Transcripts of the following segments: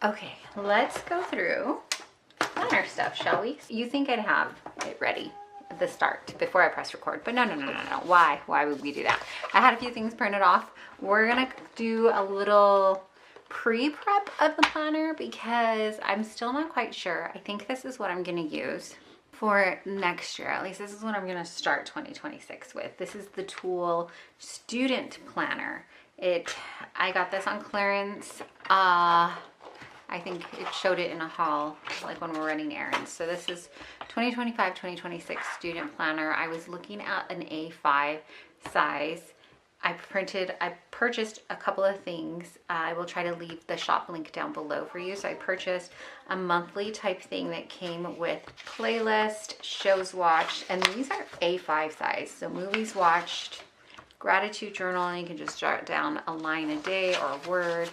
Okay, let's go through planner stuff, shall we? You think I'd have it ready at the start before I press record, but no. Why would we do that? I had a few things printed off. We're gonna do a little pre-prep of the planner because I'm still not quite sure. I think this is what I'm gonna use for next year. At least this is what I'm gonna start 2026 with. This is the Tool Student Planner. I got this on clearance. I think it showed it in a haul, like when we're running errands. So this is 2025-2026 student planner. I was looking at an A5 size. I purchased a couple of things. I will try to leave the shop link down below for you. So I purchased a monthly type thing that came with playlist, shows watched, and these are A5 size. So movies watched, gratitude journal, and you can just jot down a line a day or a word,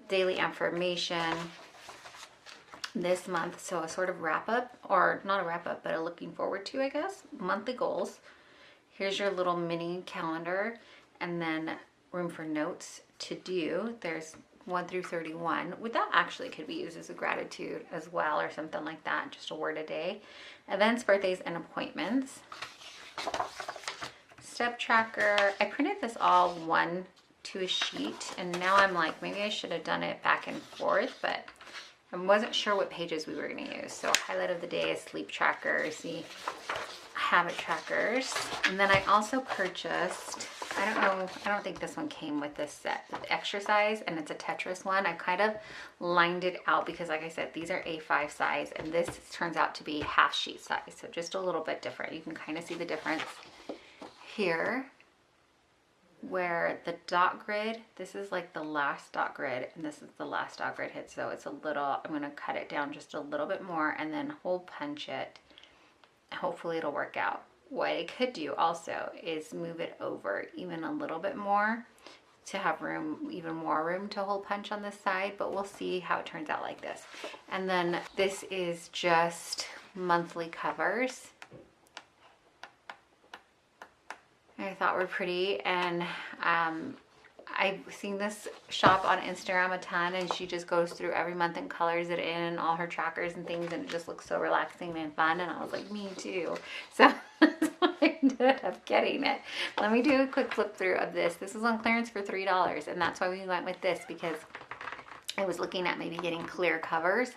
daily affirmation this month. So a sort of wrap up, or not a wrap up, but a looking forward to, I guess, monthly goals. Here's your little mini calendar, and then room for notes to do. There's 1 through 31. That actually could be used as a gratitude as well, or something like that, just a word a day. Events, birthdays, and appointments. Step tracker. I printed this all one to a sheet, and now I'm like, maybe I should have done it back and forth, but I wasn't sure what pages we were going to use. So highlight of the day is sleep trackers, the habit trackers. And then I also purchased, I don't think this one came with this set, but the exercise, and it's a Tetris one. I kind of lined it out because, like I said, these are A5 size, and this turns out to be half sheet size, so just a little bit different. You can kind of see the difference here, where the dot grid, this is like the last dot grid, and this is the last dot grid hit. So it's a little, I'm gonna cut it down just a little bit more and then hole punch it. Hopefully it'll work out. What I could do also is move it over even a little bit more to have room, even more room to hole punch on this side, but we'll see how it turns out like this. And then this is just monthly covers. I thought were pretty, and I've seen this shop on Instagram a ton, and she just goes through every month and colors it in all her trackers and things, and it just looks so relaxing and fun, and I was like, me too. So that's why I ended up getting it. Let me do a quick flip through of this. This was on clearance for $3, and that's why we went with this, because I was looking at maybe getting clear covers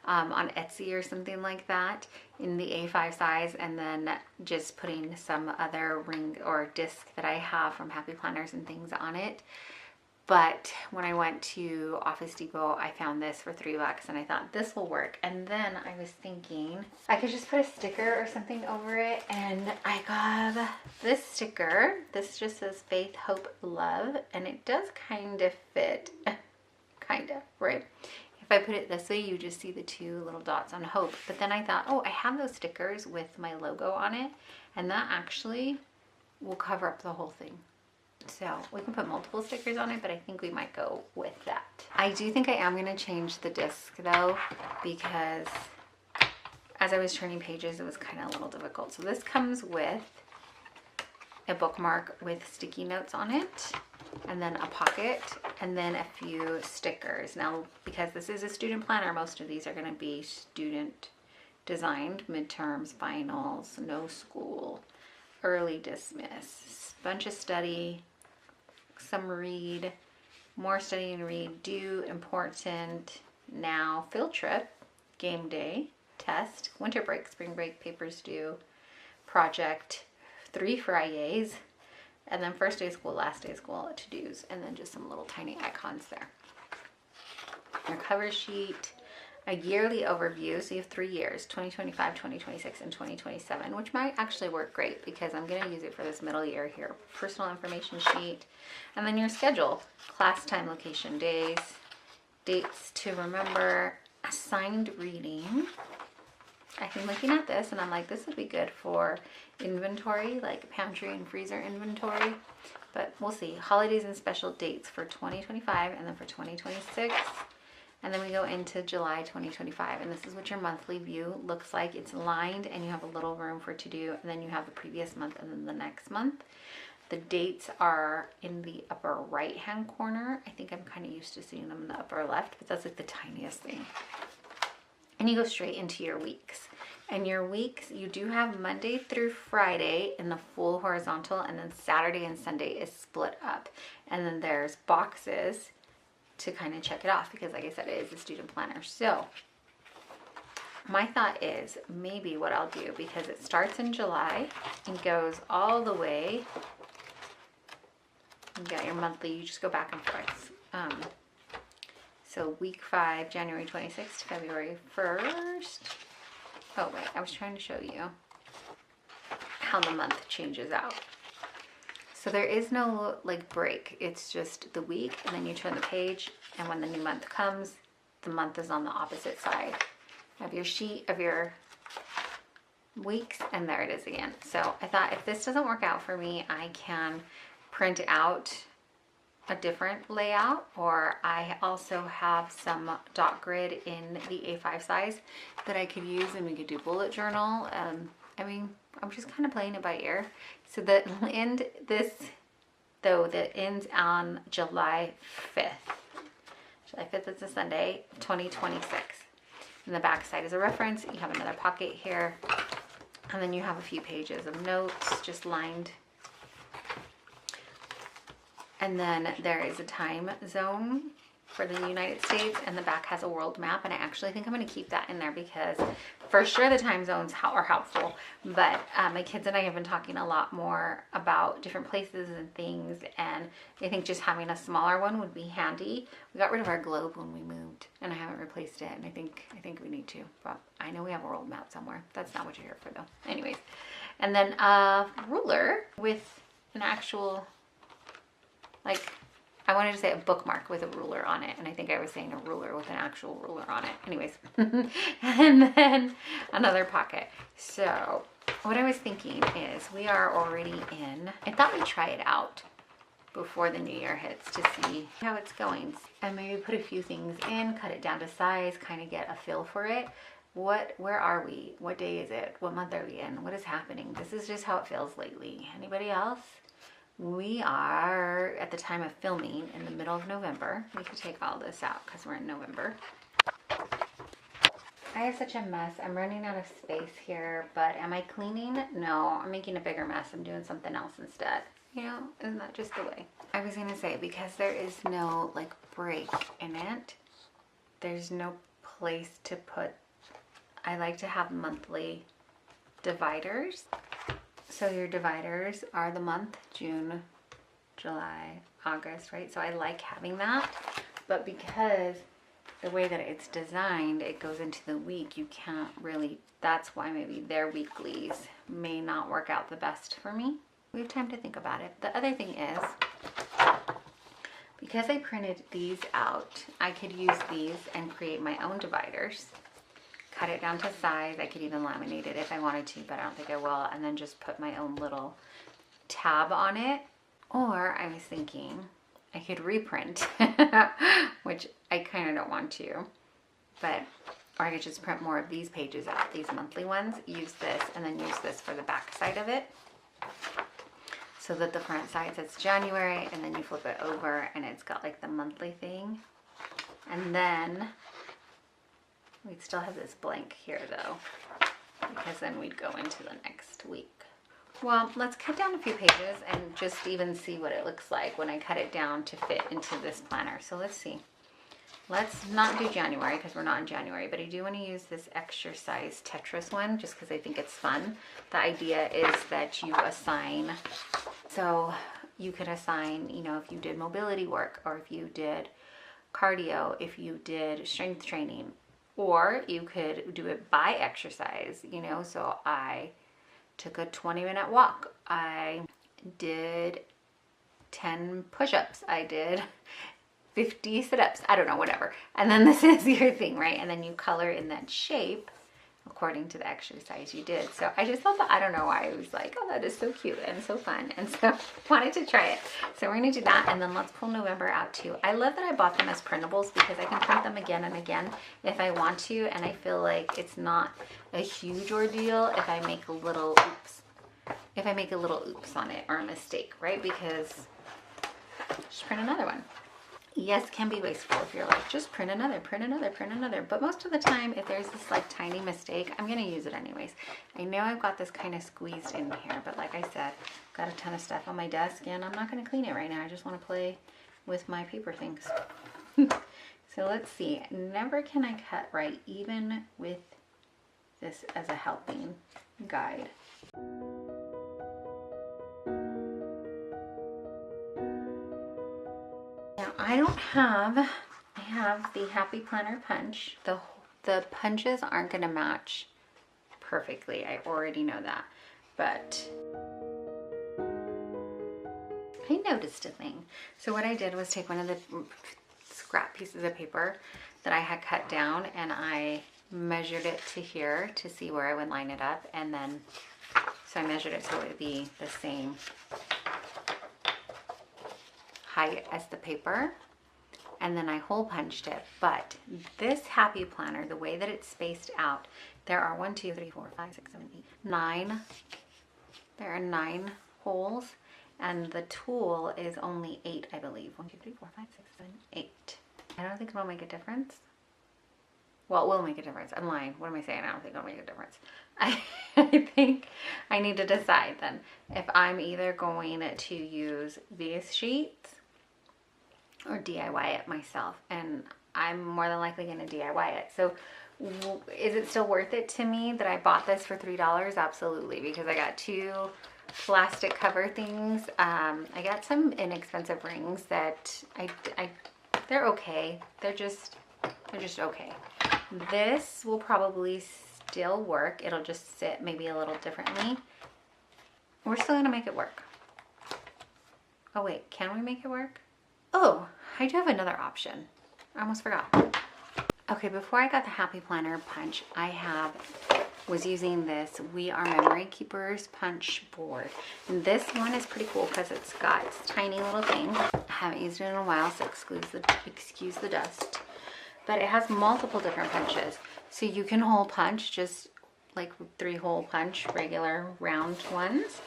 on Etsy or something like that in the A5 size, and then just putting some other ring or disc that I have from Happy Planners and things on it. But when I went to Office Depot, I found this for $3, and I thought this will work. And then I was thinking I could just put a sticker or something over it, and I got this sticker. This just says faith, hope, love, and it does kind of fit. Kind of, right? If I put it this way, you just see the two little dots on hope. But then I thought, oh, I have those stickers with my logo on it, and that actually will cover up the whole thing. So we can put multiple stickers on it, but I think we might go with that. I do think I am going to change the disc though, because as I was turning pages, it was kind of a little difficult. So this comes with a bookmark with sticky notes on it, and then a pocket, and then a few stickers. Now, because this is a student planner, most of these are going to be student designed, midterms, finals, no school, early dismiss, bunch of study, some read, more study and read, due, important, now, field trip, game day, test, winter break, spring break, papers due, project, 3 Fridays, and then first day of school, last day of school, to-dos, and then just some little tiny icons there. Your cover sheet, a yearly overview. So you have 3 years, 2025, 2026, and 2027, which might actually work great because I'm going to use it for this middle year here. Personal information sheet, and then your schedule, class time, location, days, dates to remember, assigned reading. I've been looking at this and I'm like, this would be good for inventory, like pantry and freezer inventory, but we'll see. Holidays and special dates for 2025 and then for 2026. And then we go into July 2025, and this is what your monthly view looks like. It's lined and you have a little room for to do, and then you have the previous month and then the next month. The dates are in the upper right hand corner. I think I'm kind of used to seeing them in the upper left, but that's like the tiniest thing. And you go straight into your weeks. And your weeks, you do have Monday through Friday in the full horizontal, and then Saturday and Sunday is split up. And then there's boxes to kind of check it off because, like I said, it is a student planner. So my thought is maybe what I'll do, because it starts in July and goes all the way. You got your monthly, you just go back and forth. So week 5, January 26th to February 1st. Oh wait, I was trying to show you how the month changes out. So there is no like break. It's just the week, and then you turn the page, and when the new month comes, the month is on the opposite side of your sheet of your weeks, and there it is again. So I thought if this doesn't work out for me, I can print out a different layout, or I also have some dot grid in the A5 size that I could use, and we could do bullet journal. I mean, I'm just kind of playing it by ear. So the end that ends on July 5th. July 5th is a Sunday, 2026. And the back side is a reference. You have another pocket here, and then you have a few pages of notes just lined. And then there is a time zone for the United States, and the back has a world map. And I actually think I'm going to keep that in there because for sure the time zones are helpful. But my kids and I have been talking a lot more about different places and things, and I think just having a smaller one would be handy. We got rid of our globe when we moved, and I haven't replaced it, and I think we need to. But I know we have a world map somewhere. That's not what you're here for though. Anyways, and then a ruler with an actual, like, I wanted to say a bookmark with a ruler on it, and I think I was saying a ruler with an actual ruler on it. Anyways, and then another pocket. So what I was thinking is we are already in, I thought we'd try it out before the new year hits to see how it's going, and maybe put a few things in, cut it down to size, kind of get a feel for it. Where are we? What day is it? What month are we in? What is happening? This is just how it feels lately. Anybody else? We are at the time of filming in the middle of November. We could take all this out because we're in November. I have such a mess. I'm running out of space here, but am I cleaning? No, I'm making a bigger mess. I'm doing something else instead. You know, isn't that just the way? I was gonna say, because there is no like break in it, there's no place to put, I like to have monthly dividers. So your dividers are the month, June, July, August, right? So I like having that, but because the way that it's designed, it goes into the week, you can't really, that's why maybe their weeklies may not work out the best for me. We have time to think about it. The other thing is, because I printed these out, I could use these and create my own dividers. Cut it down to size. I could even laminate it if I wanted to, but I don't think I will. And then just put my own little tab on it. Or I was thinking I could reprint, which I kind of don't want to, but, or I could just print more of these pages out, these monthly ones, use this, and then use this for the back side of it. So that the front side says January, and then you flip it over and it's got like the monthly thing. And then we'd still have this blank here though, because then we'd go into the next week. Well, let's cut down a few pages and just even see what it looks like when I cut it down to fit into this planner. So let's see. Let's not do January because we're not in January, but I do want to use this extra size Tetris one just because I think it's fun. The idea is that you assign, so you could assign, you know, if you did mobility work, or if you did cardio, if you did strength training, or you could do it by exercise, you know. So I took a 20-minute walk. I did 10 push-ups. I did 50 sit-ups. I don't know, whatever. And then this is your thing, right? And then you color in that shape according to the exercise you did. So I just thought that, I don't know why, I was like, oh, that is so cute and so fun. And so wanted to try it. So we're gonna do that, and then let's pull November out too. I love that I bought them as printables because I can print them again and again if I want to, and I feel like it's not a huge ordeal if I make a little, oops, if I make a little oops on it or a mistake, right? Because just print another one. Yes, can be wasteful if you're like, just print another, print another, print another. But most of the time, if there's this like tiny mistake, I'm gonna use it anyways. I know I've got this kind of squeezed in here, but like I said, got a ton of stuff on my desk and I'm not gonna clean it right now. I just wanna play with my paper things. So let's see, never can I cut right, even with this as a helping guide. Now I don't have, I have the Happy Planner punch. The punches aren't gonna match perfectly. I already know that, but I noticed a thing. So what I did was take one of the scrap pieces of paper that I had cut down and I measured it to here to see where I would line it up, and then so I measured it so it would be the same height as the paper, and then I hole punched it. But this Happy Planner, the way that it's spaced out, there are 1, 2, 3, 4, 5, 6, 7, 8, 9. There are 9 holes, and the tool is only 8, I believe. 1, 2, 3, 4, 5, 6, 7, 8. I don't think it'll make a difference. Well, it will make a difference. I'm lying. What am I saying? I don't think it'll make a difference. I think I need to decide then if I'm either going to use these sheets or DIY it myself. And I'm more than likely going to DIY it. So is it still worth it to me that I bought this for $3? Absolutely, because I got 2 plastic cover things. I got some inexpensive rings that they're okay. They're just okay. This will probably still work. It'll just sit maybe a little differently. We're still gonna make it work. Oh wait, can we make it work? Oh, I do have another option. I almost forgot. Okay, before I got the Happy Planner punch, I was using this We Are Memory Keepers punch board. And this one is pretty cool because it's got its tiny little thing. I haven't used it in a while, so excuse the dust. But it has multiple different punches. So you can hole punch, just like 3-hole punch, regular round ones.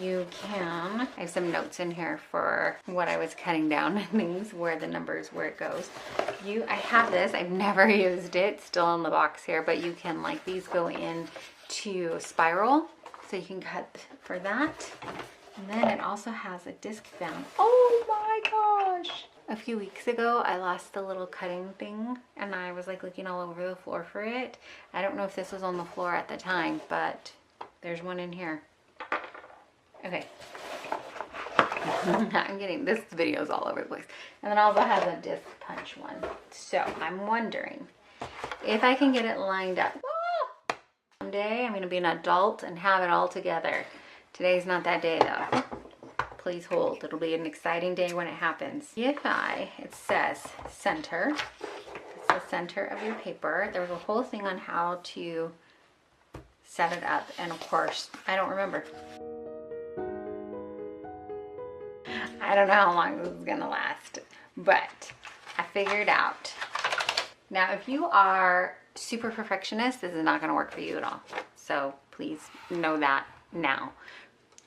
You can, I have some notes in here for what I was cutting down and things, where the numbers, where it goes. I have this, I've never used it, still in the box here, but you can, like, these go in to spiral, so you can cut for that. And then it also has a disc bound. Oh my gosh! A few weeks ago, I lost the little cutting thing, and I was like looking all over the floor for it. I don't know if this was on the floor at the time, but there's one in here. Okay. I'm getting, this video's all over the place. And then also has a disc punch one. So I'm wondering if I can get it lined up. Someday I'm gonna be an adult and have it all together. Today's not that day though. Please hold. It'll be an exciting day when it happens. It says center. It's the center of your paper. There was a whole thing on how to set it up, and of course, I don't remember. I don't know how long this is gonna last, but I figured out. Now, if you are super perfectionist, this is not gonna work for you at all. So please know that now.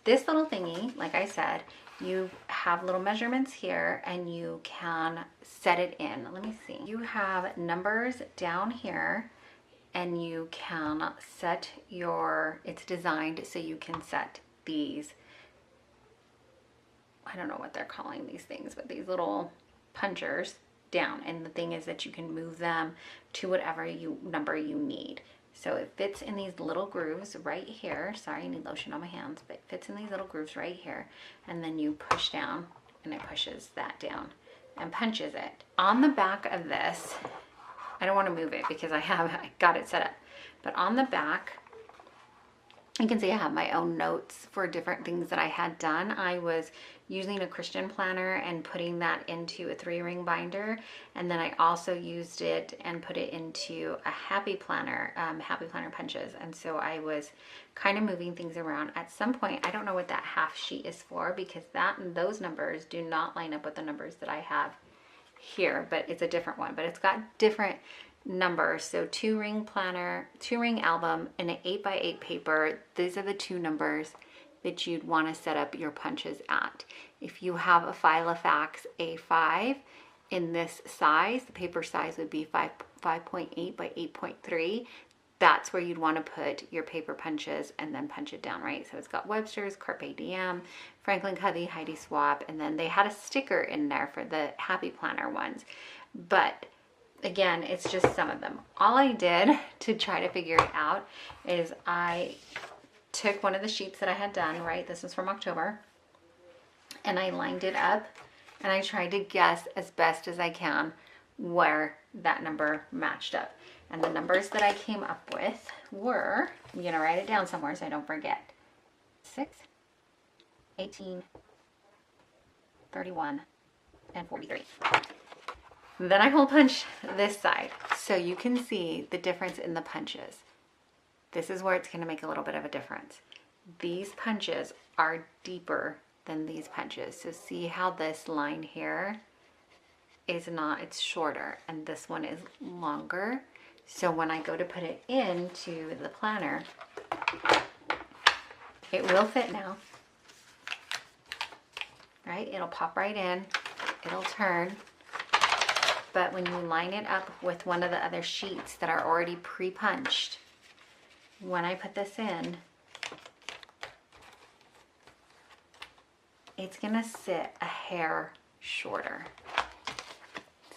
This little thingy, like I said, you have little measurements here and you can set it in. Let me see. You have numbers down here and you can set it's designed so you can set these, I don't know what they're calling these things, but these little punchers down. And the thing is that you can move them to whatever number you need. So it fits in these little grooves right here. Sorry, I need lotion on my hands, but it fits in these little grooves right here. And then you push down and it pushes that down and punches it. On the back of this, I don't want to move it because I got it set up. But on the back, you can see I have my own notes for different things that I had done. I was using a Christian planner and putting that into a 3-ring binder. And then I also used it and put it into a Happy Planner punches. And so I was kind of moving things around. At some point, I don't know what that half sheet is for because those numbers do not line up with the numbers that I have here, but it's a different one. But it's got different numbers. So 2-ring planner, 2-ring album, and an 8x8 paper. These are the 2 numbers. that you'd want to set up your punches at. If you have a Filofax A5 in this size, the paper size would be 5.8 by 8.3. That's where you'd want to put your paper punches and then punch it down, right? So it's got Webster's, Carpe Diem, Franklin Covey, Heidi Swapp, and then they had a sticker in there for the Happy Planner ones. But again, it's just some of them. All I did to try to figure it out is I took one of the sheets that I had done, right? This is from October. And I lined it up and I tried to guess as best as I can where that number matched up. And the numbers that I came up with were, I'm gonna write it down somewhere so I don't forget. 6, 18, 31, and 43. Then I hole punch this side so you can see the difference in the punches. This is where it's gonna make a little bit of a difference. These punches are deeper than these punches. So see how this line here is not, it's shorter, and this one is longer. So when I go to put it into the planner, it will fit now, right? It'll pop right in, it'll turn. But when you line it up with one of the other sheets that are already pre-punched, when I put this in, it's gonna sit a hair shorter.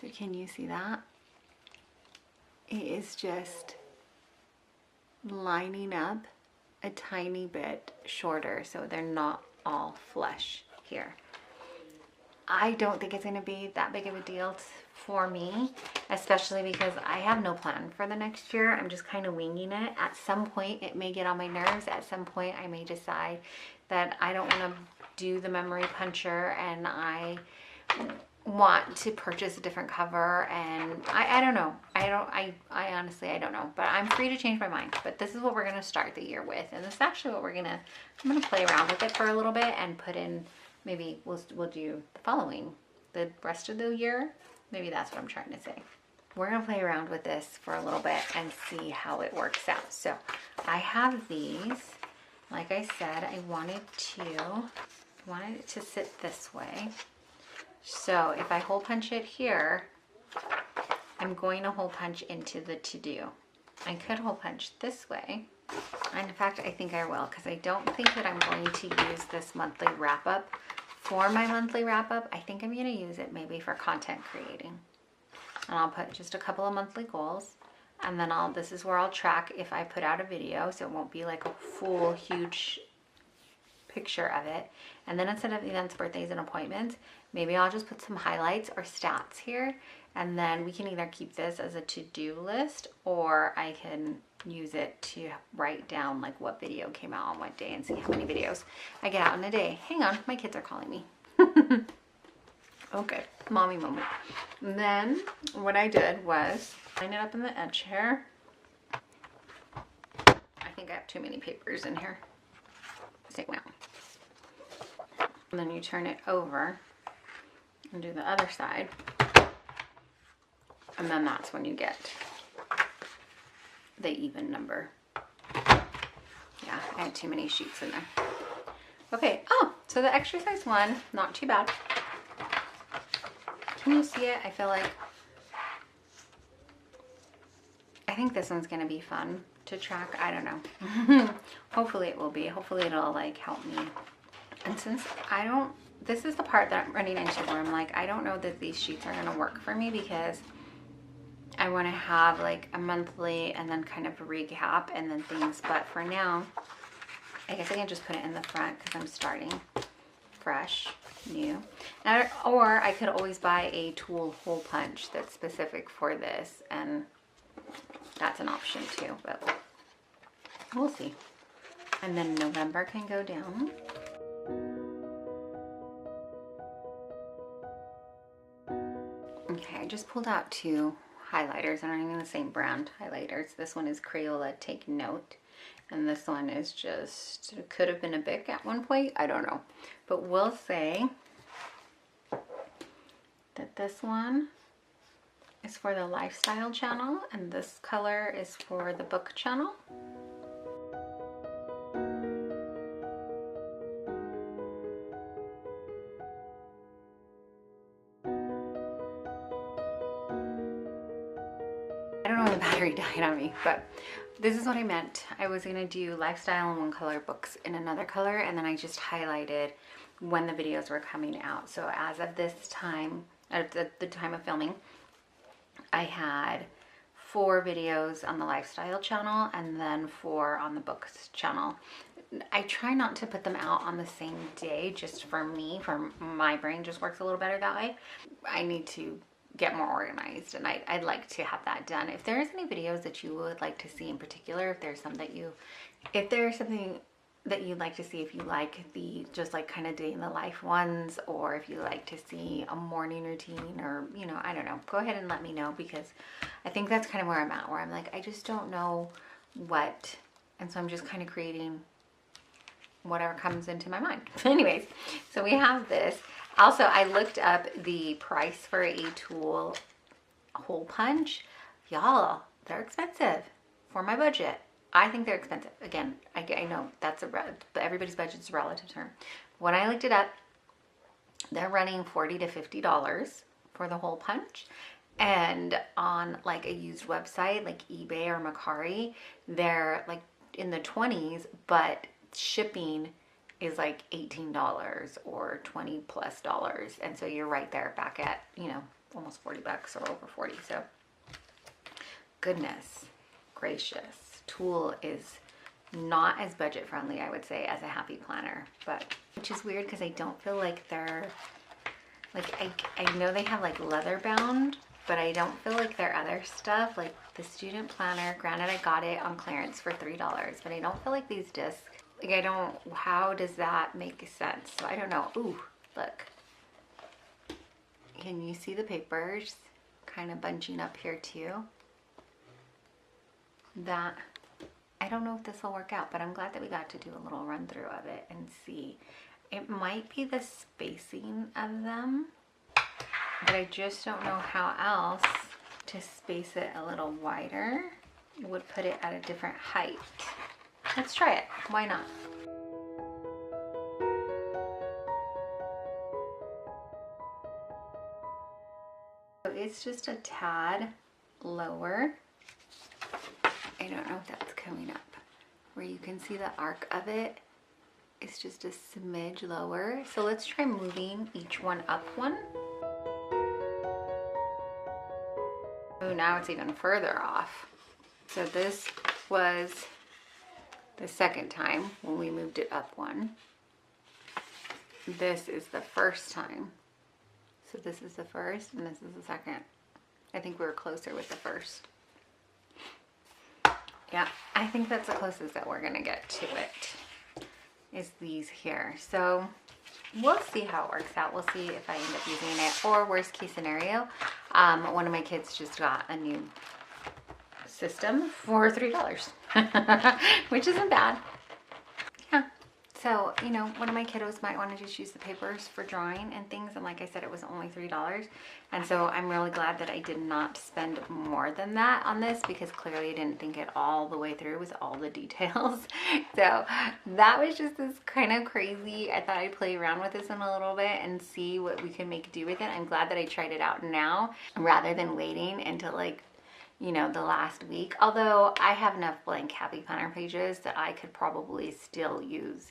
So can you see that? It is just lining up a tiny bit shorter so they're not all flush here. I don't think it's going to be that big of a deal for me, especially because I have no plan for the next year. I'm just kind of winging it. At some point it may get on my nerves. At some point I may decide that I don't want to do the memory puncher and I want to purchase a different cover, and I don't know. I honestly, I don't know, but I'm free to change my mind. But this is what we're going to start the year with, and this is actually what I'm going to play around with it for a little bit and put in, maybe we'll do the rest of the year. Maybe that's what I'm trying to say. We're going to play around with this for a little bit and see how it works out. So I have these, like I said, I wanted it to sit this way. So if I hole punch it here, I'm going to hole punch into the to-do. I could hole punch this way. And in fact, I think I will, because I don't think that I'm going to use this monthly wrap-up for my monthly wrap-up. I think I'm going to use it maybe for content creating. And I'll put just a couple of monthly goals. And then this is where I'll track if I put out a video, so it won't be like a full, huge picture of it. And then instead of events, birthdays, and appointments, maybe I'll just put some highlights or stats here, and then we can either keep this as a to-do list, or I can use it to write down like what video came out on what day and see how many videos I get out in a day. Hang on, my kids are calling me. Okay, mommy moment. And then what I did was line it up in the edge here. I think I have too many papers in here. Take one out. And then you turn it over and do the other side. And then that's when you get the even number. Yeah, I had too many sheets in there. Okay, oh, so the exercise one, not too bad. Can you see it? I feel like, I think this one's gonna be fun to track. I don't know. Hopefully it will be. Hopefully it'll like help me. And since this is the part that I'm running into where I'm like, I don't know that these sheets are gonna work for me, because I want to have like a monthly and then kind of a recap and then things. But for now, I guess I can just put it in the front because I'm starting fresh, new. Now, or I could always buy a tool hole punch that's specific for this, and that's an option too, but we'll see. And then November can go down. Okay, I just pulled out two highlighters, and I'm using the same brand highlighters. This one is Crayola Take Note, and this one is just, it could have been a Bic at one point, I don't know. But we'll say that this one is for the lifestyle channel, and this color is for the book channel. battery died on me, but this is what I meant. I was gonna do lifestyle in one color, books in another color, and then I just highlighted when the videos were coming out. So as of this time, at the time of filming, I had 4 videos on the lifestyle channel and then 4 on the books channel. I try not to put them out on the same day, just for me, for my brain just works a little better that way. I need to get more organized, and I'd like to have that done. If there's any videos that you would like to see in particular, if there's something that you'd like to see, if you like the just like kind of day in the life ones, or if you like to see a morning routine, or you know, I don't know, go ahead and let me know, because I think that's kind of where I'm at, where I'm like, I just don't know what, and so I'm just kind of creating whatever comes into my mind. Anyways, so we have this. Also, I looked up the price for a tool hole punch. Y'all, they're expensive for my budget. I think they're expensive. Again, I know that's everybody's budget's a relative term. When I looked it up, they're running $40 to $50 for the hole punch. And on like a used website like eBay or Mercari, they're like in the 20s, but shipping is like $18 or $20+. And so you're right there back at, you know, almost 40 bucks or over 40. So goodness gracious, tool is not as budget friendly, I would say, as a happy planner, but which is weird because I don't feel like they're like, I know they have like leather bound, but I don't feel like their other stuff, like the student planner, granted I got it on clearance for $3, but I don't feel like these discs, like I don't, how does that make sense? So I don't know. Ooh, look. Can you see the papers kind of bunching up here too? That, I don't know if this will work out, but I'm glad that we got to do a little run through of it and see. It might be the spacing of them, but I just don't know how else to space it a little wider. It would put it at a different height. Let's try it. Why not? So it's just a tad lower. I don't know if that's coming up. Where you can see the arc of it. It's just a smidge lower. So let's try moving each one up one. Oh, now it's even further off. So this was the second time when we moved it up one. This is the first time. So this is the first and this is the second. I think we were closer with the first. Yeah, I think that's the closest that we're gonna get to it, is these here. So we'll see how it works out. We'll see if I end up using it, or worst case scenario, one of my kids just got a new system for $3, which isn't bad. Yeah. So, you know, one of my kiddos might want to just use the papers for drawing and things. And like I said, it was only $3. And so I'm really glad that I did not spend more than that on this, because clearly I didn't think it all the way through with all the details. So that was just this kind of crazy. I thought I'd play around with this one a little bit and see what we can make do with it. I'm glad that I tried it out now rather than waiting until like, you know, the last week. Although I have enough blank happy planner pages that I could probably still use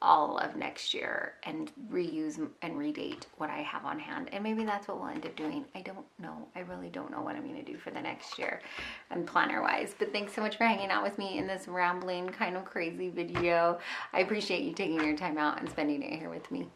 all of next year and reuse and redate what I have on hand. And maybe that's what we'll end up doing. I don't know. I really don't know what I'm going to do for the next year and planner wise. But thanks so much for hanging out with me in this rambling kind of crazy video. I appreciate you taking your time out and spending it here with me.